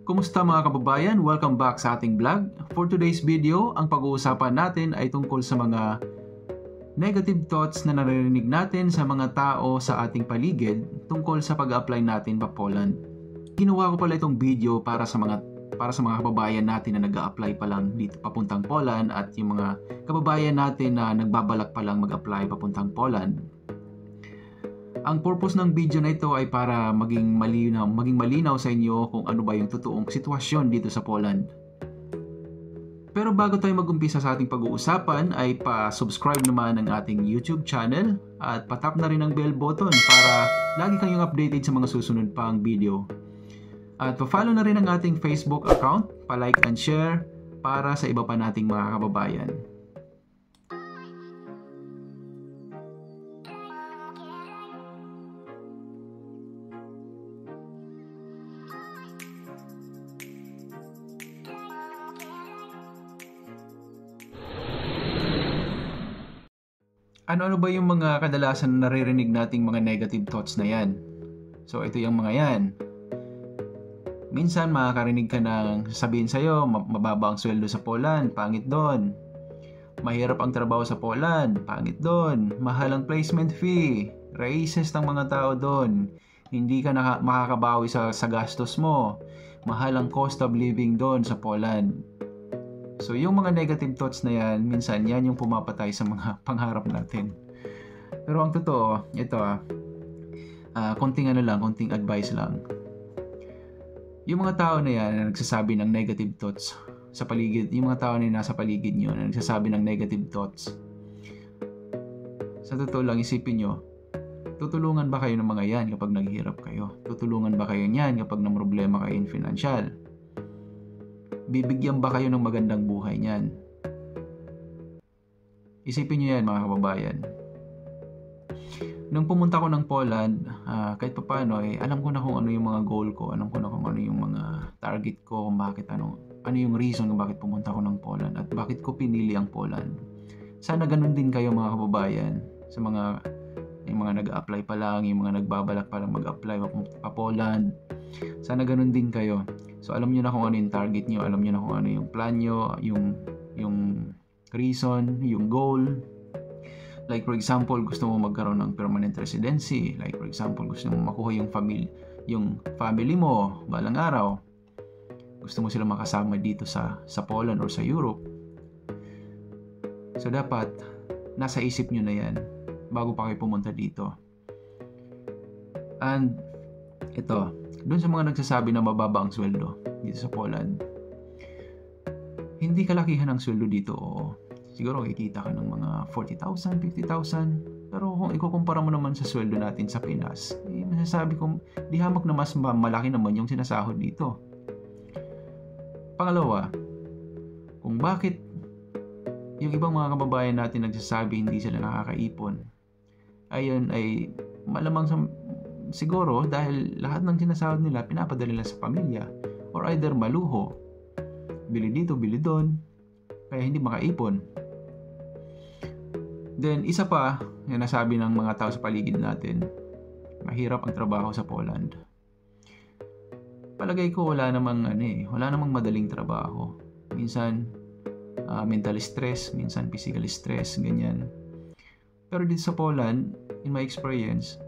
Kumusta mga kababayan? Welcome back sa ating vlog. For today's video, ang pag-uusapan natin ay tungkol sa mga negative thoughts na naririnig natin sa mga tao sa ating paligid tungkol sa pag-apply natin pa Poland. Ginawa ko pala itong video para sa mga kababayan natin na nag-a-apply pa lang dito papuntang Poland at yung mga kababayan natin na nagbabalak pa lang mag-apply papuntang Poland. Ang purpose ng video na ito ay para maging malinaw sa inyo kung ano ba yung totoong sitwasyon dito sa Poland. Pero bago tayo mag-umpisa sa ating pag-uusapan ay pa-subscribe naman ng ating YouTube channel at patap na rin ang bell button para lagi kayong updated sa mga susunod pang video. At pa-follow na rin ang ating Facebook account, pa-like and share para sa iba pa nating mga kababayan. Ano ba yung mga kadalasan na naririnig nating mga negative thoughts na yan? So ito yung mga yan. Minsan makakarinig ka ng sabihin sa'yo, mababa ang sweldo sa Poland, pangit doon. Mahirap ang trabaho sa Poland, pangit doon. Mahal ang placement fee, raises ng mga tao doon. Hindi ka makakabawi sa gastos mo. Mahal ang cost of living doon sa Poland. So yung mga negative thoughts na yan, minsan yan yung pumapatay sa mga pangarap natin. Pero ang totoo, ito konting advice lang. Yung mga tao na yan na nagsasabi ng negative thoughts sa paligid, yung mga tao na nasa paligid nyo na nagsasabi ng negative thoughts, sa totoo lang isipin nyo, tutulungan ba kayo ng mga yan kapag naghihirap kayo? Tutulungan ba kayo yan kapag namroblema kayo in financial? Bibigyan ba kayo ng magandang buhay niyan? Isipin nyo yan mga kababayan. Nung pumunta ko ng Poland, kahit pa paano, alam ko na kung ano yung mga goal ko, alam ko na kung ano yung mga target ko, kung bakit ano yung reason kung bakit pumunta ko ng Poland at bakit ko pinili ang Poland. Sana ganun din kayo mga kababayan, sa yung mga nag-a-apply pa lang, yung mga nagbabalak pa lang mag-apply pa Poland. Sana ganun din kayo. So alam niyo na kung ano yung target niyo, alam niyo na kung ano yung plan niyo, yung reason, yung goal. Like for example, gusto mo magkaroon ng permanent residency. Like for example, gusto mo makuha yung family mo balang araw. Gusto mo sila makasama dito sa Poland or sa Europe. So dapat nasa isip niyo na yan bago pa kayo pumunta dito. And ito, doon sa mga nagsasabi na mababa ang sweldo dito sa Poland, hindi kalakihan ang sweldo dito. Siguro kikita ka ng mga 40,000, 50,000. Pero kung ikukumpara mo naman sa sweldo natin sa Pinas, masasabi kong di hamak na mas malaki naman yung sinasahod dito. Pangalawa, kung bakit yung ibang mga kababayan natin nagsasabi hindi sila nakakaipon, ayun ay malamang siguro dahil lahat ng sinasahod nila pinapadala nila sa pamilya or either maluho, bili dito, bili doon, kaya hindi makaipon. Then isa pa yung nasabi ng mga tao sa paligid natin, mahirap ang trabaho sa Poland. Palagay ko wala namang madaling trabaho. Minsan mental stress, minsan physical stress, ganyan. Pero dito sa Poland, in my experience,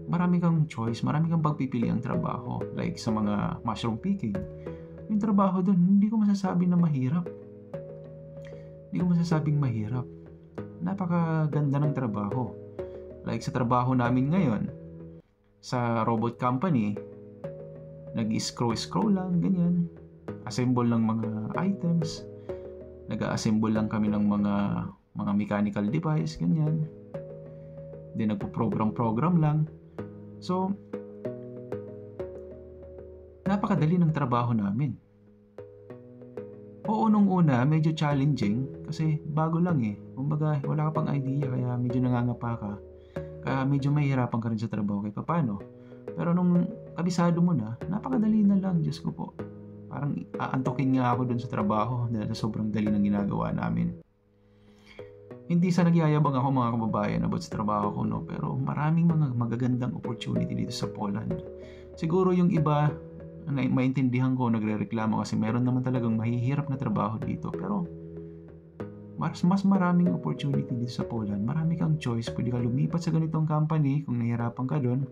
marami kang choice, marami kang pagpipili ang trabaho. Like sa mga mushroom picking, yung trabaho doon, hindi ko masasabi na mahirap. Hindi ko masasabing mahirap. Napakaganda ng trabaho. Like sa trabaho namin ngayon, sa robot company, nag-scroll lang, ganyan. Assemble ng mga items. Nag-assemble lang kami ng mga mechanical device, ganyan. Then nagpo-program lang. So, napakadali ng trabaho namin. Oo, nung una, medyo challenging kasi bago lang Kumbaga, wala ka pang idea kaya medyo nangangapa ka. Kaya medyo mahihirapan ka rin sa trabaho kahit paano. Pero nung kabisado mo na, napakadali na lang, Diyos ko po. Parang aantokin nga ako dun sa trabaho dahil sa sobrang dali ng ginagawa namin. Hindi sa nagyayabang ako mga kababayan about sa trabaho ko, pero maraming mga magagandang opportunity dito sa Poland. Siguro yung iba maintindihan ko, nagrereklamo kasi meron naman talagang mahihirap na trabaho dito. Pero mas maraming opportunity dito sa Poland. Marami kang choice. Pwede ka lumipat sa ganitong company kung nahihirapan ka doon.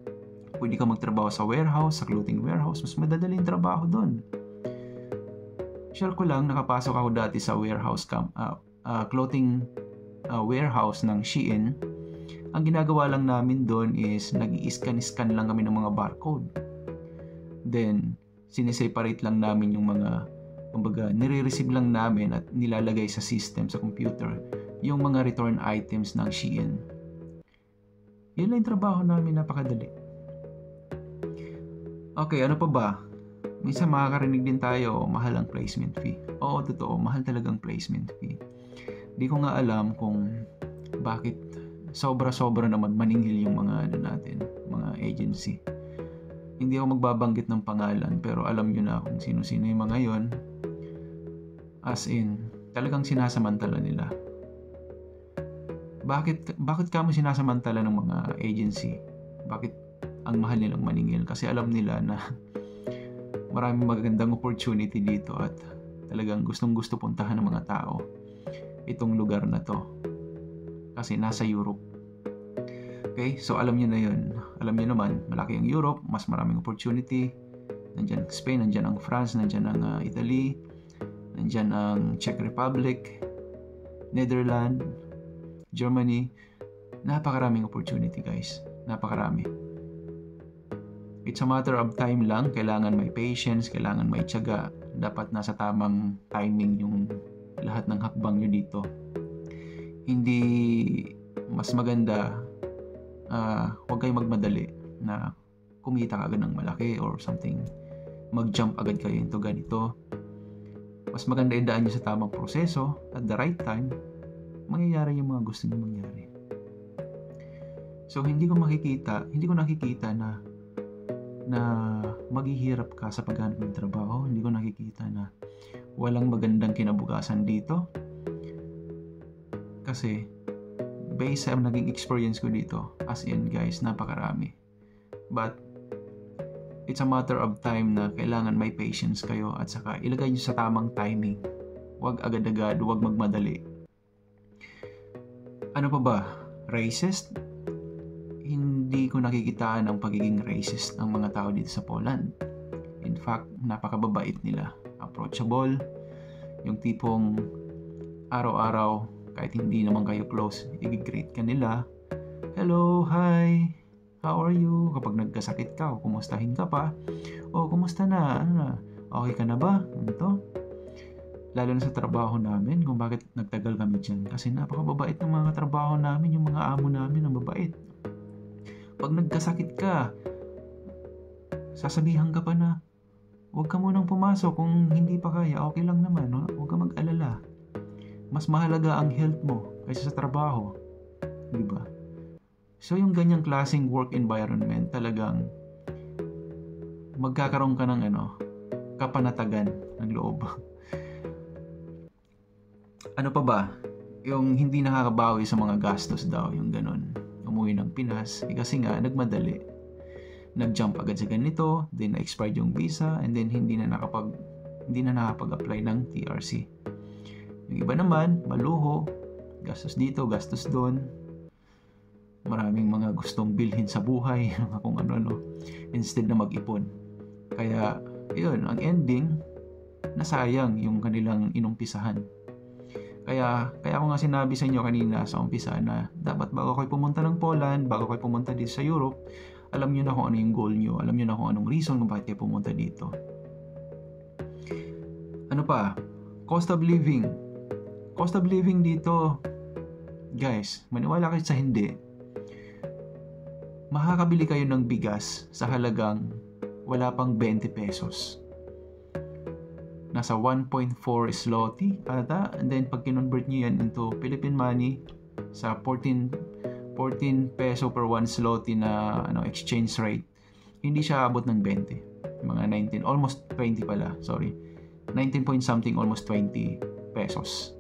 Pwede ka magtrabaho sa warehouse, sa clothing warehouse. Mas madadali yung trabaho doon. Share ko lang, nakapasok ako dati sa warehouse clothing warehouse ng Shein. Ang ginagawa lang namin doon is nag-i-scan lang kami ng mga barcode. Then, siniseparate lang namin yung mga, kumbaga, nire-receive lang namin at nilalagay sa system, sa computer, yung mga return items ng Shein. Yun lang yung trabaho namin, napakadali. Okay, ano pa ba? Minsan makakarinig din tayo, mahal ang placement fee. Oo, totoo, mahal talagang placement fee. Di ko nga alam kung bakit sobra-sobra naman maningil yung mga mga agency. Hindi ako magbabanggit ng pangalan, pero alam nyo na kung sino-sino yung mga yon. As in, talagang sinasamantala nila. Bakit kamo sinasamantala ng mga agency? Bakit ang mahal nilang maningil? Kasi alam nila na maraming magagandang opportunity dito at talagang gustong-gusto puntahan ng mga tao itong lugar na to. Kasi nasa Europe. Okay? So alam niyo na yun. Alam niyo naman, malaki ang Europe, mas maraming opportunity. Nandiyan ang Spain, nandiyan ang France, nandiyan ang Italy, nandiyan ang Czech Republic, Netherlands, Germany. Napakaraming opportunity, guys. Napakarami. It's a matter of time lang. Kailangan may patience, kailangan may tiyaga. Dapat nasa tamang timing yung lahat ng hakbang nyo dito. Hindi mas maganda, huwag kayong magmadali na kumita ka agad ng malaki or something. Mag-jump agad kayo into ganito. Mas maganda idaan nyo sa tamang proseso at the right time, mangyayari yung mga gusto nyo mangyari. So hindi ko nakikita na maghihirap ka sa paghanap ng trabaho. Hindi ko nakikita na walang magandang kinabukasan dito. Kasi based sa naging experience ko dito, as in guys, napakarami. But it's a matter of time na kailangan may patience kayo at saka ilagay nyo sa tamang timing. Huwag agad-agad, huwag magmadali. Ano pa ba? Racist? Hindi ko nakikitaan ang pagiging racist ng mga tao dito sa Poland. In fact, napakababait nila. Approachable. Yung tipong araw-araw, kahit hindi naman kayo close, i-greet ka nila. Hello, hi, how are you? Kapag nagkasakit ka, o kumustahin ka pa. O, kumusta na? Ano na? Okay ka na ba? Ito. Lalo na sa trabaho namin, kung bakit nagtagal kami dyan. Kasi napakababait ng mga trabaho namin, yung mga amo namin ang babait. Pag nagkasakit ka, sasabihan ka pa na, huwag ka munang pumasok kung hindi pa kaya, okay lang naman, no? Huwag ka mag-alala. Mas mahalaga ang health mo kaysa sa trabaho. Diba? So yung ganyang klaseng work environment, talagang magkakaroon ka ng kapanatagan ng loob. Ano pa ba? Yung hindi nakakabawi sa mga gastos daw, yung ganun. Umuwi ng Pinas, kasi nga nagmadali. Nag-jump agad sa ganito, then na-expired yung visa, and then hindi na nakapag-apply ng TRC. Yung iba naman, maluho, gastos dito, gastos doon. Maraming mga gustong bilhin sa buhay, kung ano-ano, instead na mag-ipon. Kaya, yun, ang ending, nasayang yung kanilang inumpisahan. Kaya ako nga sinabi sa inyo kanina sa umpisa na dapat bago kayo pumunta ng Poland, bago kayo pumunta dito sa Europe, alam nyo na kung ano yung goal nyo, alam nyo na kung anong reason kung bakit kayo pumunta dito. Ano pa? Cost of living. Cost of living dito, guys, maniwala kayo sa hindi, makakabili kayo ng bigas sa halagang wala pang 20 pesos. Nasa 1.4 zloty ata, and then pag kinonvert nyo yan into Philippine money sa 14 peso per 1 zloty na exchange rate, hindi siya abot ng 20, mga 19, almost 20 pala, sorry, 19 point something, almost 20 pesos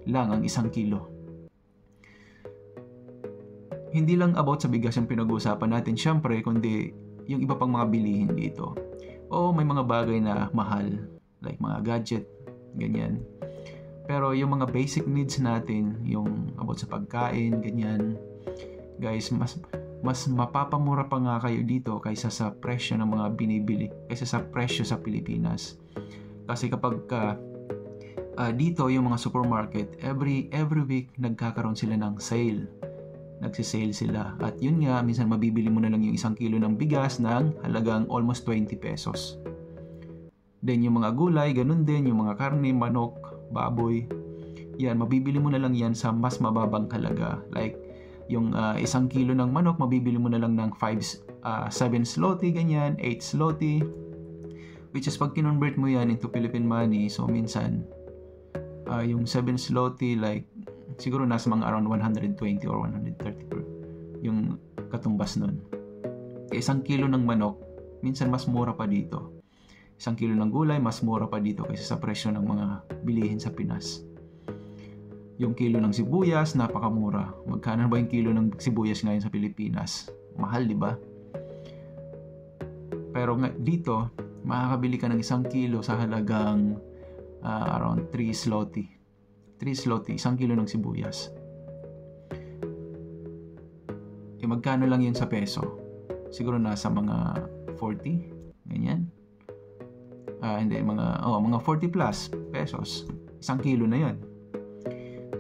lang ang isang kilo. Hindi lang about sa bigas yung pinag-uusapan natin, syempre, kundi yung iba pang mga bilihin dito. O may mga bagay na mahal, like mga gadget, ganyan. Pero yung mga basic needs natin, yung about sa pagkain, ganyan, guys, mas mapapamura pa nga kayo dito kaysa sa presyo ng mga binibili, kaysa sa presyo sa Pilipinas. Kasi kapag dito yung mga supermarket, every week nagkakaroon sila ng sale. Nagsisale sila. At yun nga, minsan mabibili mo na lang yung 1 kilo ng bigas ng halagang almost 20 pesos. Then yung mga gulay, ganun din, yung mga karne, manok, baboy, yan, mabibili mo na lang yan sa mas mababang halaga. Like, yung 1 kilo ng manok, mabibili mo na lang ng 7 zloty, ganyan, 8 zloty. Which is, pag kinonvert mo yan into Philippine money, so minsan, yung 7 zloty, like, siguro nasa mga around 120 or 130 per yung katumbas nun. 1 kilo ng manok, minsan mas mura pa dito. 1 kilo ng gulay, mas mura pa dito kaysa sa presyo ng mga bilihin sa Pinas. Yung kilo ng sibuyas, napakamura. Magkano ba yung kilo ng sibuyas ngayon sa Pilipinas? Mahal, di ba? Pero dito, makakabili ka ng 1 kilo sa halagang around 3 zloty. 3 zloty, 1 kilo ng sibuyas. Magkano lang yun sa peso? Siguro nasa mga 40, ganyan. Hindi, mga 40 plus pesos. 1 kilo na yun.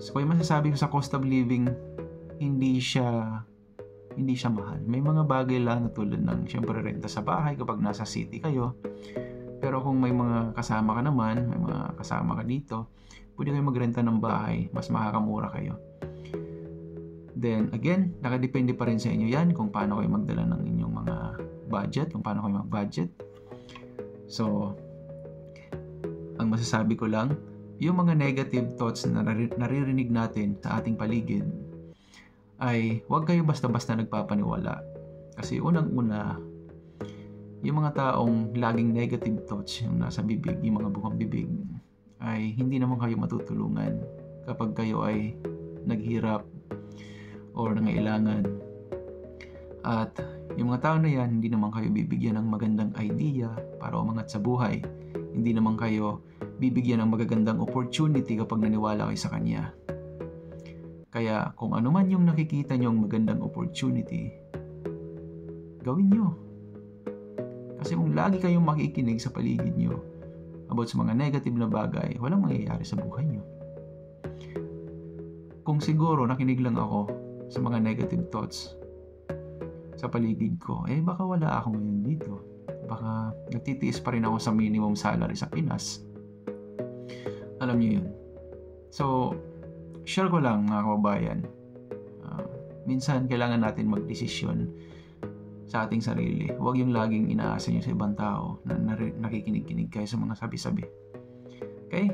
So, kung masasabi ko sa cost of living, hindi siya mahal. May mga bagay lang na tulad ng syempre renta sa bahay kapag nasa city kayo. Pero kung may mga kasama ka naman, may mga kasama ka dito, pwede kayo magrenta ng bahay, mas makakamura kayo. Then, again, nakadepende pa rin sa inyo yan kung paano kayo magdala ng inyong mga budget, kung paano kayo mag-budget. So, ang masasabi ko lang, yung mga negative thoughts na naririnig natin sa ating paligid ay huwag kayo basta-basta nagpapaniwala. Kasi unang-una, yung mga taong laging negative thoughts yung nasa bibig, yung mga bukang bibig, ay hindi naman kayo matutulungan kapag kayo ay naghirap or nangailangan. At yung mga tao na yan, hindi naman kayo bibigyan ng magandang idea para umangat sa buhay. Hindi naman kayo bibigyan ng magagandang opportunity kapag naniwala kayo sa kanya. Kaya kung ano man yung nakikita nyong magandang opportunity, gawin nyo. Kasi kung lagi kayong makikinig sa paligid nyo about sa mga negative na bagay, walang mangyayari sa buhay nyo. Kung siguro nakinig lang ako sa mga negative thoughts sa paligid ko, baka wala ako ngayon dito. Baka nagtitiis pa rin ako sa minimum salary sa Pinas. Alam niyo yun. So, share ko lang mga kababayan. Minsan kailangan natin magdesisyon sa ating sarili. Huwag yung laging inaasa nyo sa ibang tao na nakikinig-kinig kayo sa mga sabi-sabi. Okay?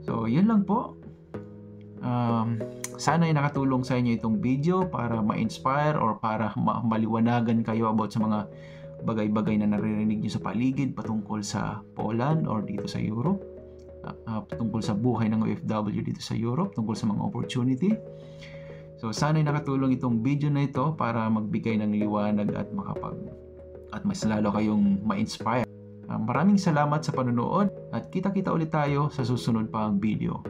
So, yun lang po. Sana ay nakatulong sa inyo itong video para ma-inspire or para maliwanagan kayo about sa mga bagay-bagay na naririnig nyo sa paligid patungkol sa Poland or dito sa Europe, tungkol sa buhay ng OFW dito sa Europe, tungkol sa mga opportunity. So sana ay nakatulong itong video na ito para magbigay ng liwanag at at mas lalo kayong ma-inspire. Maraming salamat sa panonood at kita-kita ulit tayo sa susunod pang video.